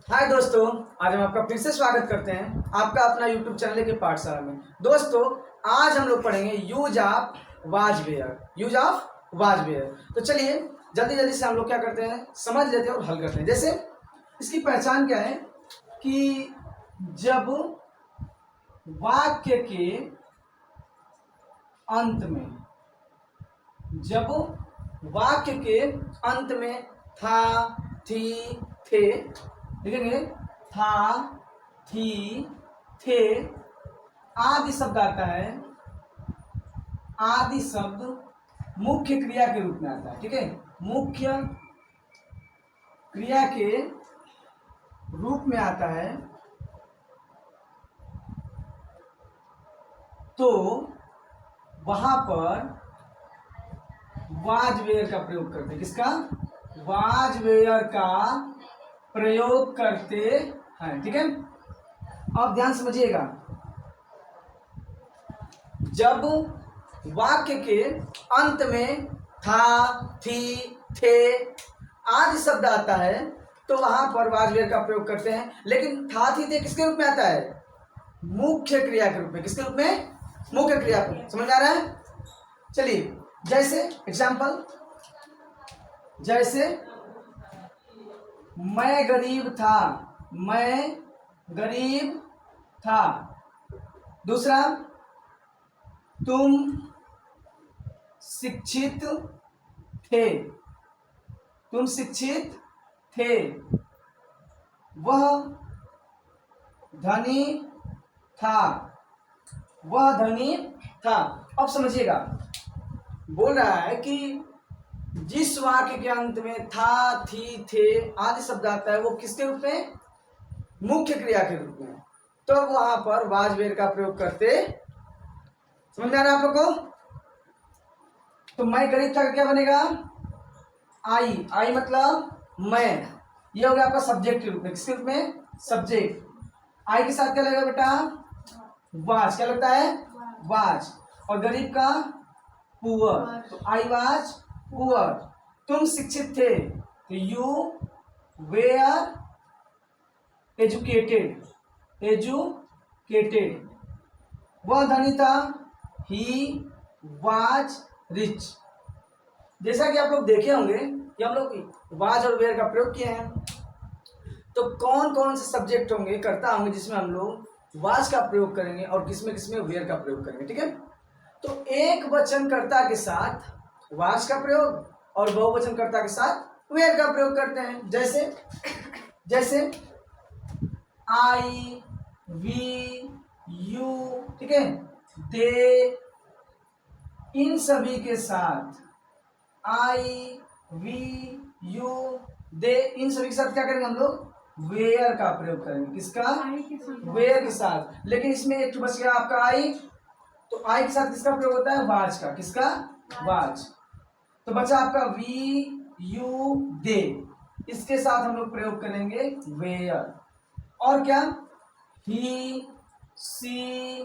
हाय दोस्तों, आज हम आपका फिर से स्वागत करते हैं आपका अपना YouTube चैनल के पाठशाला में। दोस्तों, आज हम लोग पढ़ेंगे यूज ऑफ वाज वेयर। तो चलिए जल्दी जल्दी से हम लोग क्या करते हैं, समझ लेते हैं और हल करते हैं। जैसे इसकी पहचान क्या है कि जब वाक्य के अंत में था, थी, थे, लिखेंगे था, थी, थे आदि शब्द आता है। आदि शब्द मुख्य क्रिया के रूप में आता है। ठीक है, मुख्य क्रिया के रूप में आता है तो वहां पर वाज वेयर का प्रयोग करते हैं। किसका? वाज वेयर का प्रयोग करते हैं। ठीक है, अब ध्यान समझिएगा। जब वाक्य के अंत में था, थी, थे आदि शब्द आता है तो वहां पर वाज वेयर का प्रयोग करते हैं। लेकिन था, थी, थे किसके रूप में आता है? मुख्य क्रिया के रूप में। किसके रूप में? मुख्य क्रिया को। समझ आ रहा है? चलिए, जैसे एग्जाम्पल, जैसे मैं गरीब था, मैं गरीब था। दूसरा, तुम शिक्षित थे, तुम शिक्षित थे। वह धनी था, वह धनी था। अब समझिएगा, बोल रहा है कि जिस वाक्य के अंत में था, थी, थे आदि शब्द आता है वो किसके रूप में? मुख्य क्रिया के रूप में। तो वहां पर वाज वेयर का प्रयोग करते। समझ में आ रहा है आप लोग को? तो मैं गरीब था क्या बनेगा? आई। आई मतलब मैं। ये हो गया आपका सब्जेक्ट के रूप में। किसके रूप में? सब्जेक्ट। आई के साथ क्या लगेगा बेटा? वाज। क्या लगता है? वाज। और गरीब का? पुअर। तो आई वाज पुअर। तुम शिक्षित थे तो यू वेयर एजुकेटेड, एजुकेटेड। वह धनी था, ही वाज रिच। जैसा कि आप लोग देखे होंगे कि हम लोग वाज और वेयर का प्रयोग किए हैं। तो कौन कौन से सब्जेक्ट होंगे, कर्ता होंगे जिसमें हम लोग वाज का प्रयोग करेंगे और किसमें किसमें वेयर का प्रयोग करेंगे। ठीक है, तो एक वचन कर्ता के साथ वाज का प्रयोग और बहुवचन कर्ता के साथ वेयर का प्रयोग करते हैं। जैसे आई, वी, यू, ठीक है, दे, इन सभी के साथ आई, वी, यू, दे इन सभी के साथ क्या करेंगे हम लोग? वेयर का प्रयोग करेंगे। किसका? वेयर के साथ। लेकिन इसमें एक बच गया आपका आई। तो आई के साथ किसका प्रयोग होता है? वाज का। किसका? वाज। तो बचा आपका वी, यू, दे। इसके साथ हम लोग प्रयोग करेंगे वेयर। और क्या? ही, सी,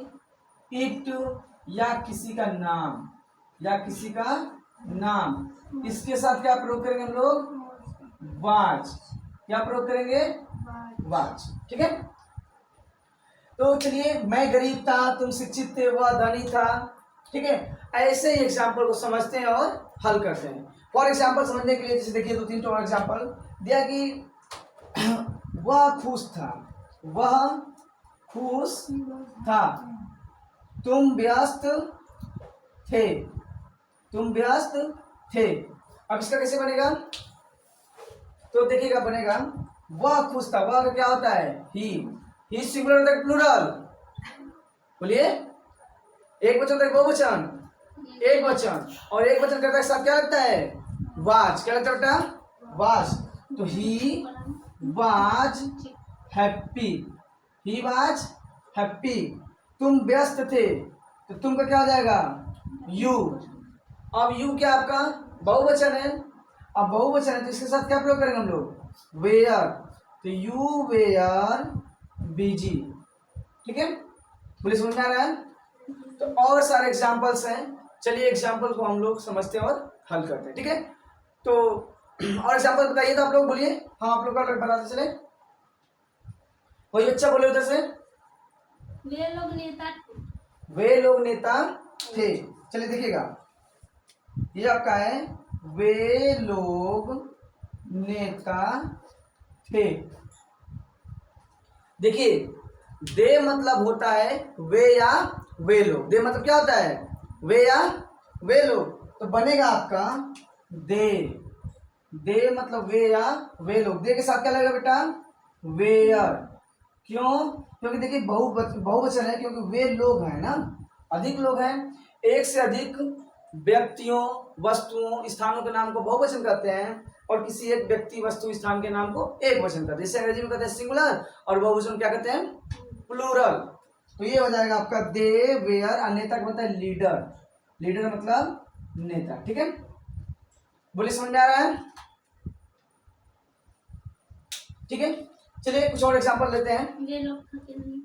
इट या किसी का नाम, इसके साथ क्या प्रयोग करेंगे हम लोग? वाज। क्या प्रयोग करेंगे? वाज। ठीक है, तो चलिए, मैं गरीब था, तुम शिक्षित थे, वह धनी था। ठीक है, ऐसे ही एग्जाम्पल को समझते हैं और हल करते हैं। फॉर एग्जाम्पल समझने के लिए जैसे देखिए 2-3 और एग्जाम्पल दिया कि वह खुश था, वह खुश था। तुम व्यस्त थे, तुम व्यस्त थे। अब इसका कैसे बनेगा? तो देखिएगा, बनेगा वह खुश था। वह क्या होता है? ही सिंगुलर होता है प्लूरल? बोलिए, एक वचन तक बहुवचन, एक वचन। और एक वचन करता है साथ क्या लगता है? वाज। क्या लगता है बेटा? वाज। तो he was happy, he was happy. तुम व्यस्त थे तो तुम का क्या हो जाएगा? यू। अब यू क्या आपका? बहुवचन है। अब बहुवचन है तो इसके साथ क्या प्रयोग करेंगे हम लोग? वेयर। तो यू वेयर बिजी। ठीक है, बोले समझ में आ रहा है? तो और सारे एग्जाम्पल्स हैं। चलिए एग्जाम्पल को हम लोग समझते हैं और हल करते हैं। ठीक है, तो और एग्जाम्पल बताइए तो आप लोग बोलिए। हाँ, आप लोग का बताते चले। कोई बच्चा बोले उधर से। वे लोग नेता वे लोग नेता थे। चलिए देखिएगा, ये आपका है वे लोग नेता थे। देखिए दे मतलब होता है वे या वे लोग। दे मतलब क्या होता है, वे या वे लोग। तो बनेगा आपका दे। दे मतलब वे या वे लोग। दे के साथ क्या लगेगा बेटा, वेयर। क्यों, क्योंकि देखिए बहुवचन है, क्योंकि वे लोग हैं ना, अधिक लोग हैं। एक से अधिक व्यक्तियों, वस्तुओं, स्थानों के नाम को बहुवचन कहते हैं, और किसी एक व्यक्ति, वस्तु, स्थान के नाम को एक वचन कहते हैं। जैसे अंग्रेजी में कहते हैं सिंगुलर, और बहुवचन क्या कहते हैं, प्लूरल। तो ये हो जाएगा आपका दे वेयर। और नेता का मतलब है लीडर। लीडर मतलब नेता। ठीक है, बोलिए समझ में आ रहा है। ठीक है, चलिए कुछ और एग्जांपल लेते हैं। वे लोग थके नहीं।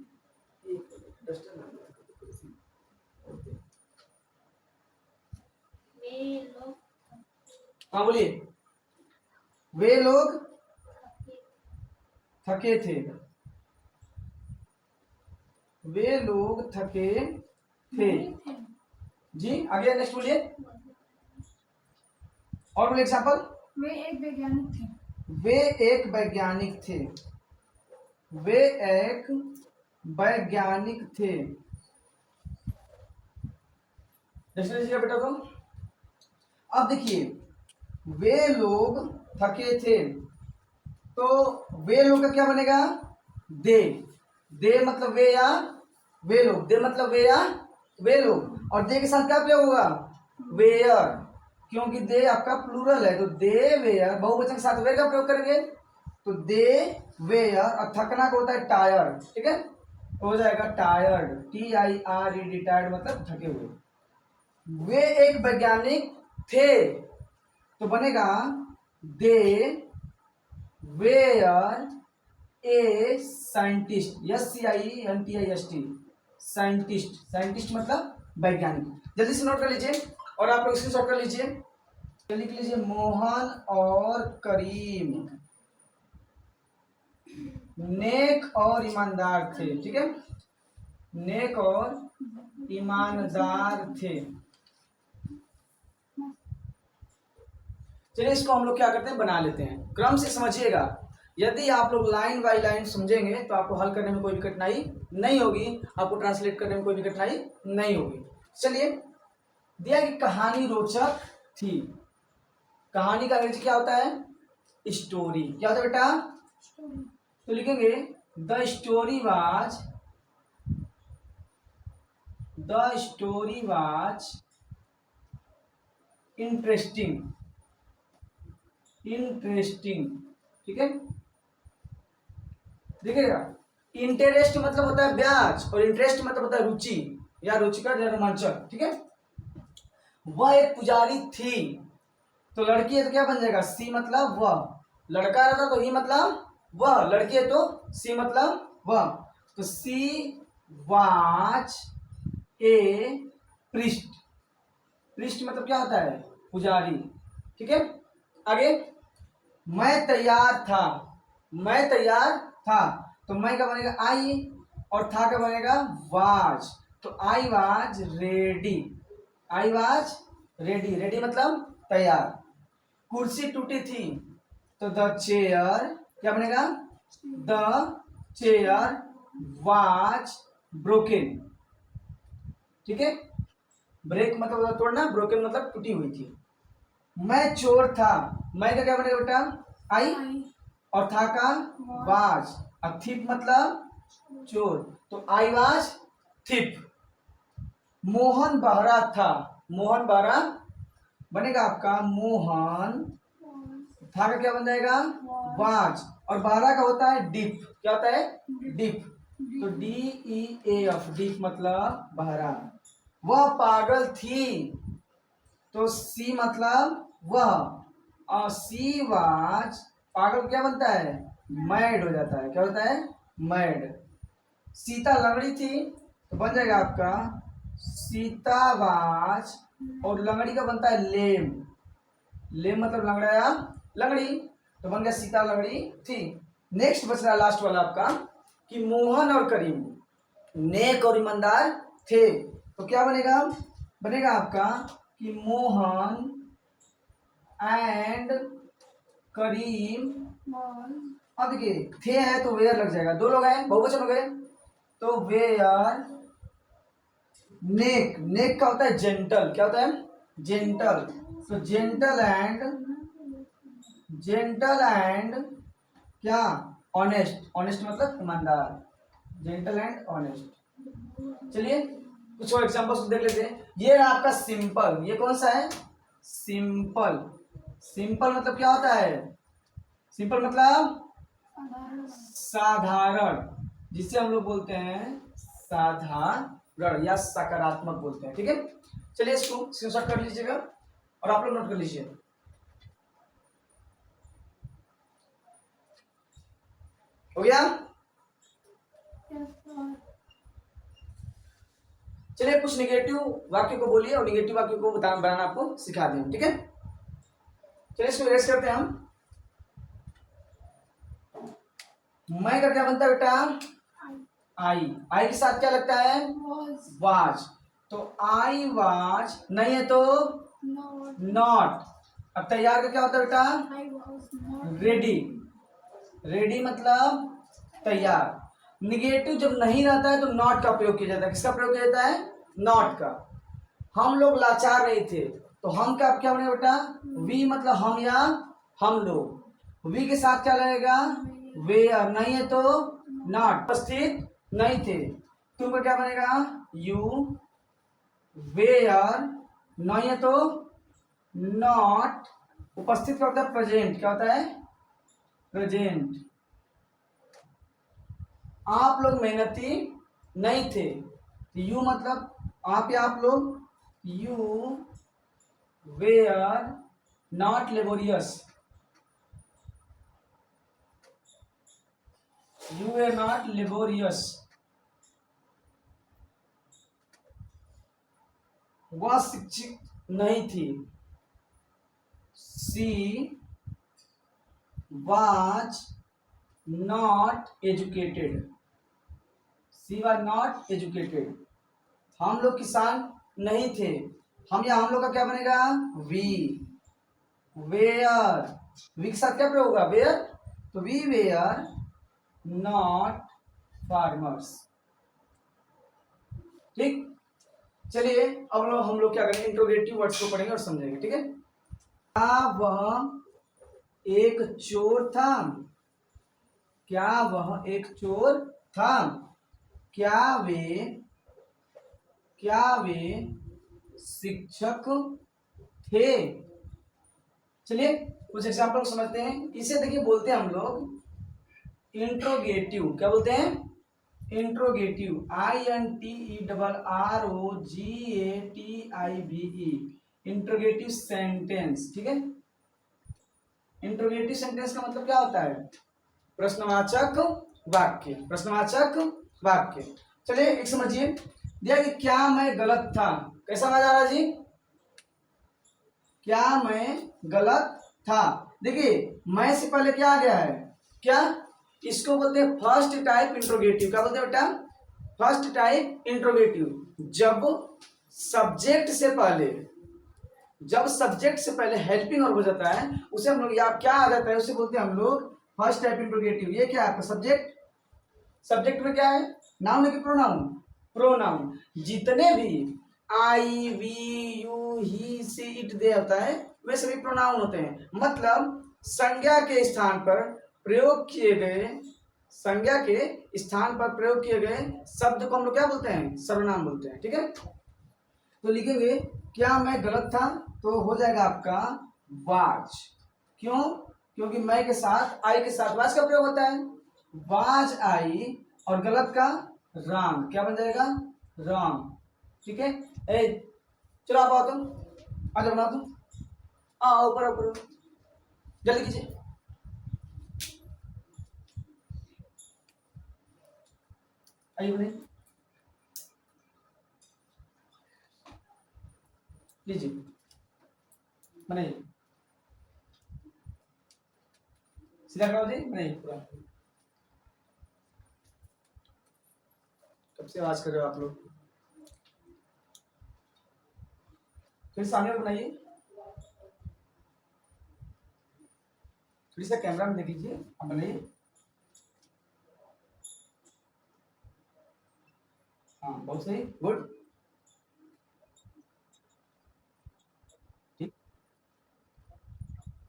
वे लोग हाँ बोलिए। वे लोग थके थके थे। वे लोग थके थे। जी आगे नेक्स्ट बोलिए, और बोलिए एग्जांपल। वे एक वैज्ञानिक थे। वे एक वैज्ञानिक थे। वे एक वैज्ञानिक थे। नेक्स्ट लीजिए बेटा। तो अब देखिए वे लोग थके थे, तो वे लोग का क्या बनेगा, दे। दे मतलब वे या वे लोग। दे मतलब वे या वे लोग, और दे के साथ क्या प्रयोग होगा, वेयर, क्योंकि दे आपका प्लूरल है। तो दे वेयर, बहुवचन के साथ वे का प्रयोग करेंगे, तो दे वेयर। और थकना को होता है टायर्ड। ठीक है, हो जाएगा टायर्ड, TIRED, टायर्ड मतलब थके हुए। वे एक वैज्ञानिक थे, तो बनेगा they were a scientist. SCIENTIST, scientist. Scientist मतलब वैज्ञानिक। जल्दी से नोट कर लीजिए, और आप लोग स्क्रीनशॉट कर लीजिए। लिख लीजिए मोहन और करीम नेक और ईमानदार थे। ठीक है, नेक और ईमानदार थे। चलिए इसको हम लोग क्या करते हैं, बना लेते हैं। क्रम से समझिएगा, यदि आप लोग लाइन बाय लाइन समझेंगे तो आपको हल करने में कोई भी कठिनाई नहीं होगी, आपको ट्रांसलेट करने में कोई भी कठिनाई नहीं होगी। चलिए, दिया कि कहानी रोचक थी। कहानी का अंग्रेजी क्या होता है, स्टोरी। क्या होता है बेटा, तो लिखेंगे द स्टोरी वाज इंटरेस्टिंग। ठीक है, देखिएगा इंटरेस्ट मतलब होता है ब्याज, और इंटरेस्ट मतलब होता है रुचि या रुचिकर या रोमांचक। ठीक है, वह एक पुजारी थी, तो लड़की है तो क्या बन जाएगा, सी मतलब वह। लड़का रहता तो ही मतलब वह, लड़की है तो सी मतलब वह। तो she was a priest. Priest मतलब क्या होता है, पुजारी। ठीक है, आगे मैं तैयार था। मैं तैयार था, तो मैं का बनेगा आई, और था का बनेगा वाज। तो I was ready. I was ready. Ready मतलब तैयार। कुर्सी टूटी थी, तो द चेयर क्या बनेगा, द चेयर वाज ब्रोकन। ठीक है, ब्रेक मतलब होता है तोड़ना, ब्रोकन मतलब टूटी हुई थी। मैं चोर था, मैं का क्या बनेगा बेटा, आई, और था का वाज। और थिप मतलब चोर, तो आई वाज थिप। मोहन बहरा था। मोहन बहरा बनेगा आपका मोहन, था का क्या बन जाएगा, वाज, और बहरा का होता है डिप। क्या होता है, डिप। तो DEAF, डिप मतलब बहरा। वह पागल थी, तो सी मतलब वह, और सी वाज, पागल क्या बनता है, मैड हो जाता है। क्या होता है, मैड। सीता लंगड़ी थी, तो बन जाएगा आपका सीता वाज, और लंगड़ी का बनता है लेम। लेम मतलब लंगड़ा या लंगड़ी, तो बन गया सीता लंगड़ी थी। नेक्स्ट बच रहा लास्ट वाला आपका, कि मोहन और करीम नेक और ईमानदार थे, तो क्या बनेगा? बनेगा आपका कि मोहन एंड करीम। अब देखिए थे है तो वेयर लग जाएगा, दो लोग हैं, बहुवचन हो गए, तो वेयर नेक। नेक का होता है जेंटल, क्या होता है? जेंटल। तो जेंटल एंड क्या? ऑनेस्ट। ऑनेस्ट मतलब ईमानदार, जेंटल एंड ऑनेस्ट। चलिए कुछ और एग्जांपल्स देख लेते हैं। ये रहा आपका सिंपल, ये कौन सा है? सिंपल। सिंपल मतलब क्या होता है? सिंपल मतलब साधारण, जिसे हम लोग बोलते हैं साधारण या सकारात्मक बोलते हैं। ठीक है, चलिए इसको स्क्रीनशॉट कर लीजिएगा और आप लोग नोट कर लीजिए। हो गया? चलिए कुछ निगेटिव वाक्य को बोलिए और निगेटिव वाक्य को बनाना आपको सिखा दें। ठीक है, चलिए इसको इरेज करते हैं हम। मैं का क्या बनता है बेटा? आई। आई के साथ क्या लगता है? वाज। तो आई वाज नहीं है तो नॉट। अब तैयार का क्या होता है बेटा? रेडी। रेडी मतलब तैयार। निगेटिव जब नहीं रहता है तो नॉट का प्रयोग किया जाता है। किसका प्रयोग किया जाता है? नॉट का। हम लोग लाचार नहीं थे, तो हम का क्या बनेगा बेटा? वी मतलब हम या हम लोग। वी के साथ क्या लगेगा? वेयर। नहीं है तो नॉट। उपस्थित नहीं थे, तुम का क्या बनेगा? यू। वेयर नहीं है तो नॉट। उपस्थित क्या होता है? प्रेजेंट। क्या होता है? प्रेजेंट। आप लोग मेहनती नहीं थे, यू मतलब आप या आप लोग। You were not laborious. You were not laborious. वह शिक्षित नहीं थी, she was not educated. She was not educated. हम लोग किसान नहीं थे, हम या हम लोग का क्या बनेगा? वी। वेयर, वी के साथ क्या प्रयोग होगा? वेयर। तो वी वेयर नॉट फार्मर्स। ठीक, चलिए अब लोग हम लोग क्या करेंगे? इंट्रोगेटिव वर्ड्स को पढ़ेंगे और समझेंगे। ठीक है, क्या वह एक चोर था? क्या वह एक चोर था? क्या वे शिक्षक थे? चलिए कुछ एग्जाम्पल समझते हैं। इसे देखिए बोलते हैं हम लोग इंट्रोगेटिव। क्या बोलते हैं? इंट्रोगेटिव। INTERROGATIVE। Interrogative sentence. ठीक है, इंट्रोगेटिव सेंटेंस का मतलब क्या होता है? प्रश्नवाचक वाक्य। प्रश्नवाचक वाक्य। चलिए एक समझिए, दिया कि क्या मैं गलत था। कैसा मजा आ रहा जी? क्या मैं गलत था। देखिए मैं से पहले क्या आ गया है? क्या? इसको बोलते हैं फर्स्ट टाइप इंट्रोगेटिव। क्या बोलते हैं बेटा? First type interrogative. जब सब्जेक्ट से पहले हेल्पिंग वर्ब हो जाता है, उसे हम लोग या क्या आ जाता है, उसे बोलते हैं हम लोग फर्स्ट टाइप इंट्रोगेटिव। ये क्या है आपका? सब्जेक्ट। सब्जेक्ट में क्या है? नाउन है कि प्रोनाउन? प्रोनाउन। जितने भी I we you he she it they होता है वे सभी प्रोनाउन होते हैं। मतलब संज्ञा के स्थान पर प्रयोग किए गए, संज्ञा के स्थान पर प्रयोग किए गए शब्द को हम लोग क्या बोलते हैं? सर्वनाम बोलते हैं। ठीक है, तो लिखेंगे क्या मैं गलत था, तो हो जाएगा आपका वाज। क्यों? क्योंकि मैं के साथ आई के साथ वाज का प्रयोग होता है। वाज आई और गलत का रॉन्ग। क्या बन जाएगा? रॉन्ग। ठीक है, ए चलो आप आओ, तुम आ जाओ, बना तुम आओ, ऊपर ऊपर जल्दी कीजिए। आइए बने लीजिए, बनाइए, सीधा करो जी, बनाइए पूरा। कब से आवाज कर रहे हो आप लोग? फिर सामने वाला बनाइए, थोड़ी सा कैमरा में देख लीजिए, आप बनाइए। हाँ बहुत सही, गुड, ठीक,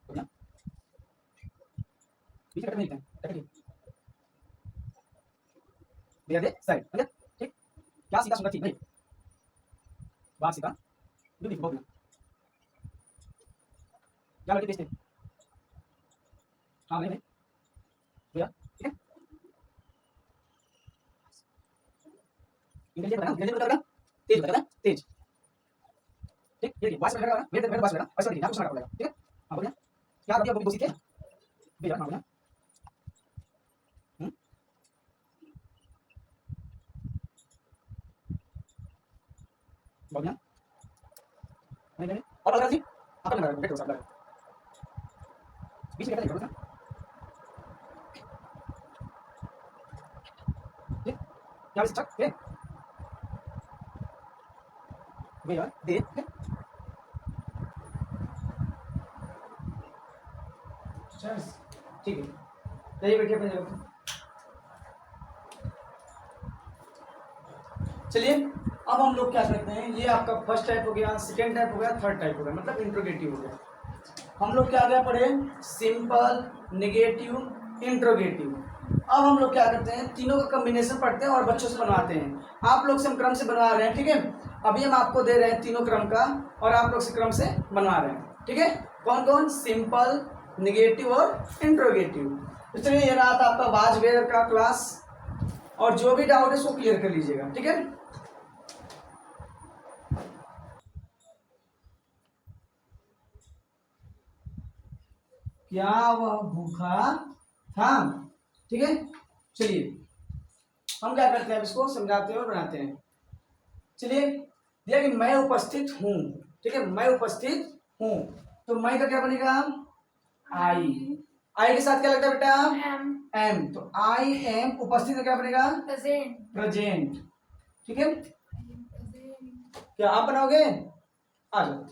बढ़िया। पीछे कट नहीं कटिए, भैया दे साइड, बढ़िया, ठीक। क्या सीखा सुना, ठीक भाई, बात सीखा, बहुत बढ़िया। क्या लड़के थे? हाँ नहीं भैया, ठीक है। इंग्लिश बताना, इंग्लिश बताना, तेज बताना, तेज, ठीक। ये देखिए वाइस लगाना, मेरे वाइस लगाना, ऐसा देखिए आपको सुना पड़ेगा, ठीक है। हाँ बढ़िया। क्या अभी आपको सीखे भैया? हाँ बढ़िया। बढ़िया, नहीं नहीं, और अगर जी आपका लगा बेट हो सकता है, बीच में कैसे निकलता है, ठीक। यहाँ से चक, ठीक भैया दे, ठीक है, चलिए बैठिए अपने जगह पे। चलिए अब हम लोग क्या करते हैं, ये आपका फर्स्ट टाइप हो गया, सेकेंड टाइप हो गया, थर्ड टाइप हो गया, मतलब इंट्रोगेटिव हो गया। हम लोग क्या क्या पढ़े? Simple, negative, interrogative. अब हम लोग क्या करते हैं, तीनों का कॉम्बिनेशन पढ़ते हैं और बच्चों से बनवाते हैं। आप लोग से हम क्रम से बनवा रहे हैं, ठीक है। अभी हम आपको दे रहे हैं तीनों क्रम का और आप लोग से क्रम से बनवा रहे हैं, ठीक है। कौन कौन? सिंपल, नेगेटिव और इंट्रोगेटिव। तो चलिए ये रहा था आपका वाज वेयर का क्लास, और जो भी डाउट है उसको क्लियर कर लीजिएगा, ठीक है। क्या वह भूखा था? ठीक है, चलिए हम क्या करते हैं, इसको समझाते हैं और बनाते हैं। चलिए दिया कि मैं उपस्थित हूँ, ठीक है, मैं उपस्थित हूँ, तो मैं का क्या बनेगा? आई। आई के साथ क्या लगता है बेटा? एम। तो आई एम, उपस्थित का क्या बनेगा? प्रेजेंट, ठीक है। क्या आप बनाओगे? आ जाओ,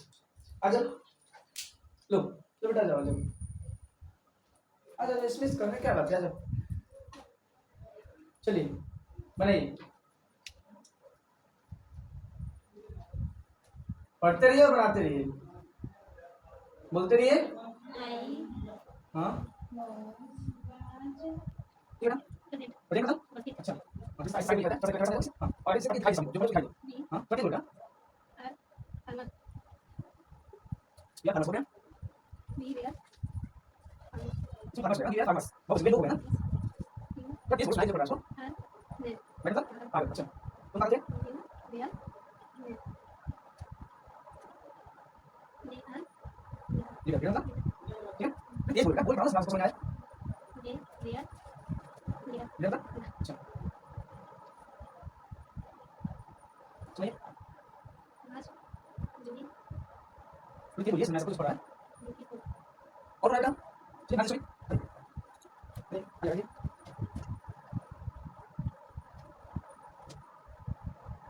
आ जाओ, लो तो बेटा जाओ, जाओ आ जाओ, इसमें करने क्या बात है, आ जाओ, चलिए बनाइए, पढ़ते रहिए और बनाते रहिए, बोलते रहिए। हाँ ठीक है ना, बढ़िया ना, अच्छा साइड में हाँ, और इसे दिखाई समझो, जो मुझे दिखाई, हाँ कटिंग होगा या खाना हो गया, खाना हो गया, खाना बहुत वे लोग हैं ना, क्या किस स्लाइड पे पढ़ा इसको मैंने कहा अच्छा तुम आगे ठीक है ना, ठीक है ये बोल रहा बोल रहा हूँ समझ में आया, ठीक है अच्छा सुनिए, रुकिए रुकिए समझा कुछ पढ़ा है और रहेगा, ठीक है सुनिए, नहीं आगे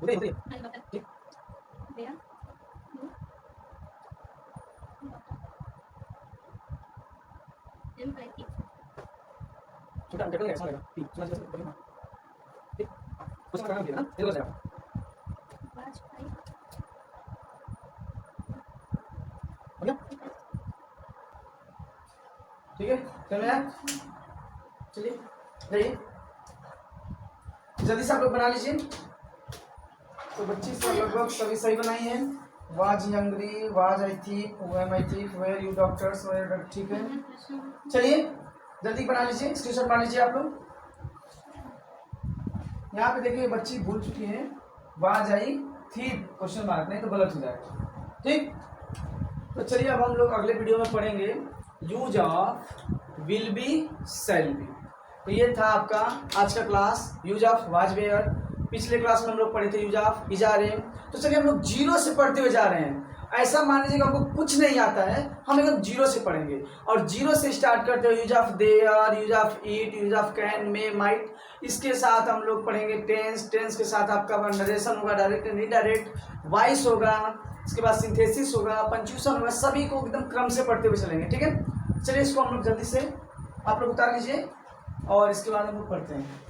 उधर उधर ठीक छोटा अंकल ऐसा रहेगा, ठीक सुना सुना ठीक कुछ करना है ना, ये हो जाएगा, बढ़िया ठीक है, चलिए चलिए जाइए जल्दी से आप लोग बना लीजिए। तो बच्ची सब लगभग सभी सही बनाई है। Was hungry, was I think, when I think, where you doctors, where, ठीक है। चलिए जल्दी बना लीजिए, स्क्रीनशॉट बना लीजिए आप लोग। यहाँ पे देखिए बच्ची भूल चुकी है, वाज आई थी क्वेश्चन मार्क, नहीं तो गलत हो जाएगा, ठीक। तो चलिए अब हम लोग अगले वीडियो में पढ़ेंगे use of will be, shall be. तो ये था आपका आज का class, use of was were. पिछले क्लास में हम लोग पढ़े थे use of is are am. तो चलिए हम लोग जीरो से पढ़ते हुए जा रहे हैं। ऐसा मान लीजिए कि हमको कुछ नहीं आता है, हम एकदम जीरो से पढ़ेंगे और जीरो से स्टार्ट करते हुए use of their, use of eat, use of can, may, might, इसके साथ हम लोग पढ़ेंगे टेंस। टेंस के साथ आपका नरेशन होगा, डायरेक्ट एंड इनडायरेक्ट, वॉइस होगा, इसके बाद सिंथेसिस होगा, पंक्चुएशन होगा, सभी को एकदम क्रम से पढ़ते हुए चलेंगे। ठीक है, चलिए इसको हम लोग जल्दी से आप लोग उतार लीजिए और इसके बाद हम लोग पढ़ते हैं।